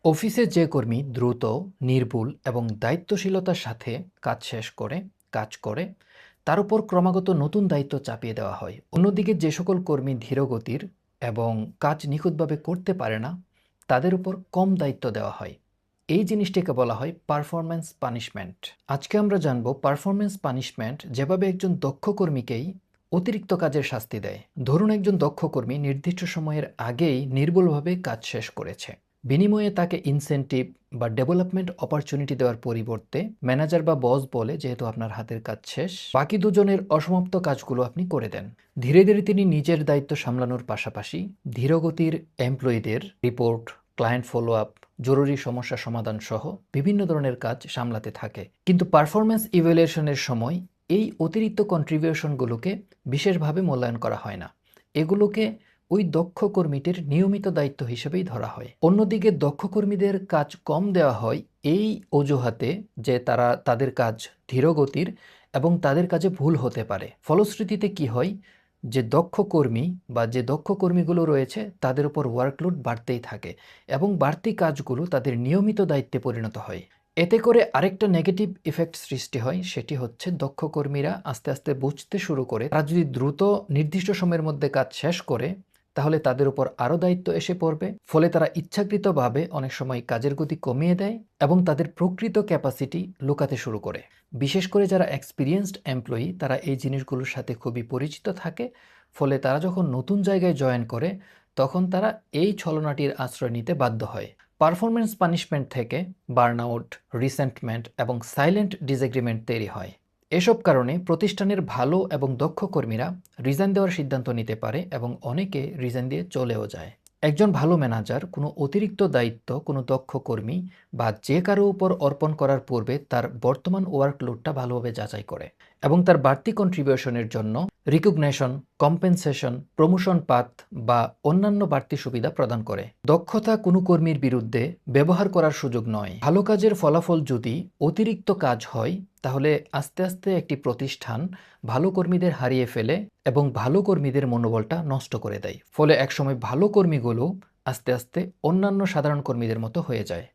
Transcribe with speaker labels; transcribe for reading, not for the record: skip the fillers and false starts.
Speaker 1: অফিসে যে কর্মী দ্রুত, নির্ভুল এবং দায়িত্বশীলতার সাথে কাজ শেষ করে কাজ করে, তার উপর ক্রমাগত নতুন দায়িত্ব চাপিয়ে দেওয়া হয়। অন্যদিকে যে সকল কর্মী ধীরগতির এবং কাজ নিখুঁতভাবে করতে পারে না, তাদের উপর কম দায়িত্ব দেওয়া হয়। এই জিনিসটিকে বলা হয় পারফরম্যান্স পানিশমেন্ট। আজকে আমরা জানব পারফরম্যান্স পানিশমেন্ট যেভাবে একজন দক্ষ কর্মীকেই অতিরিক্ত কাজের শাস্তি দেয়। ধরুন একজন দক্ষ কর্মী নির্দিষ্ট সময়ের আগেই নির্ভুলভাবে কাজ শেষ করেছে। বিনিময়ে তাকে ইনসেনটিভ বা ডেভেলপমেন্ট অপরচুনিটি দেওয়ার পরিবর্তে ম্যানেজার বা বস বলে, যেহেতু আপনার হাতের কাজ শেষ, বাকি দুজনের অসমাপ্ত কাজগুলো আপনি করে দেন। ধীরে ধীরে তিনি নিজের দায়িত্ব সামলানোর পাশাপাশি ধীরগতির এমপ্লয়ীদের রিপোর্ট, ক্লায়েন্ট ফলো আপ, জরুরি সমস্যা সমাধান সহ বিভিন্ন ধরনের কাজ সামলাতে থাকে। কিন্তু পারফরম্যান্স ইভ্যালুয়েশনের সময় এই অতিরিক্ত কন্ট্রিবিউশনগুলোকে বিশেষভাবে মূল্যায়ন করা হয় না। এগুলোকে ওই দক্ষ কর্মীটির নিয়মিত দায়িত্ব হিসেবেই ধরা হয়। অন্যদিকে দক্ষ কর্মীদের কাজ কম দেওয়া হয় এই অজুহাতে যে তারা তাদের কাজ ধীরগতির এবং তাদের কাজে ভুল হতে পারে। ফলশ্রুতিতে কি হয়, যে দক্ষ কর্মী বা যে দক্ষ কর্মীগুলো রয়েছে তাদের উপর ওয়ার্কলোড বাড়তেই থাকে এবং বাড়তি কাজগুলো তাদের নিয়মিত দায়িত্বে পরিণত হয়। এতে করে আরেকটা নেগেটিভ ইফেক্ট সৃষ্টি হয়, সেটি হচ্ছে দক্ষ কর্মীরা আস্তে আস্তে বুঝতে শুরু করে তারা যদি দ্রুত নির্দিষ্ট সময়ের মধ্যে কাজ শেষ করে, তাহলে তাদের উপর আরও দায়িত্ব এসে পড়বে। ফলে তারা ইচ্ছাকৃতভাবে অনেক সময় কাজের গতি কমিয়ে দেয় এবং তাদের প্রকৃত ক্যাপাসিটি লুকাতে শুরু করে। বিশেষ করে যারা এক্সপিরিয়েন্সড এমপ্লয়ি, তারা এই জিনিসগুলোর সাথে খুবই পরিচিত থাকে। ফলে তারা যখন নতুন জায়গায় জয়েন করে, তখন তারা এই ছলনাটির আশ্রয় নিতে বাধ্য হয়। পারফরম্যান্স পানিশমেন্ট থেকে বার্নআউট, রিসেন্টমেন্ট এবং সাইলেন্ট ডিসএগ্রিমেন্ট তৈরি হয়। এসব কারণে প্রতিষ্ঠানের ভালো এবং দক্ষ কর্মীরা রিজাইন দেওয়ার সিদ্ধান্ত নিতে পারে এবং অনেকে রিজাইন দিয়ে চলেও যায়। একজন ভালো ম্যানেজার কোনো অতিরিক্ত দায়িত্ব কোনো দক্ষ কর্মী বা যে কারো উপর অর্পণ করার পূর্বে তার বর্তমান ওয়ার্কলোডটা ভালোভাবে যাচাই করে এবং তার বাড়তি কন্ট্রিবিউশনের জন্য রিকগনিশন, কম্পেনসেশন, প্রমোশন পাথ বা অন্যান্য বাড়তি সুবিধা প্রদান করে। দক্ষতা কোনো কর্মীর বিরুদ্ধে ব্যবহার করার সুযোগ নয়। ভালো কাজের ফলাফল যদি অতিরিক্ত কাজ হয়, তাহলে আস্তে আস্তে একটি প্রতিষ্ঠান ভালো কর্মীদের হারিয়ে ফেলে এবং ভালো কর্মীদের মনোবলটা নষ্ট করে দেয়। ফলে একসময় ভালো কর্মীগুলো আস্তে আস্তে অন্যান্য সাধারণ কর্মীদের মতো হয়ে যায়।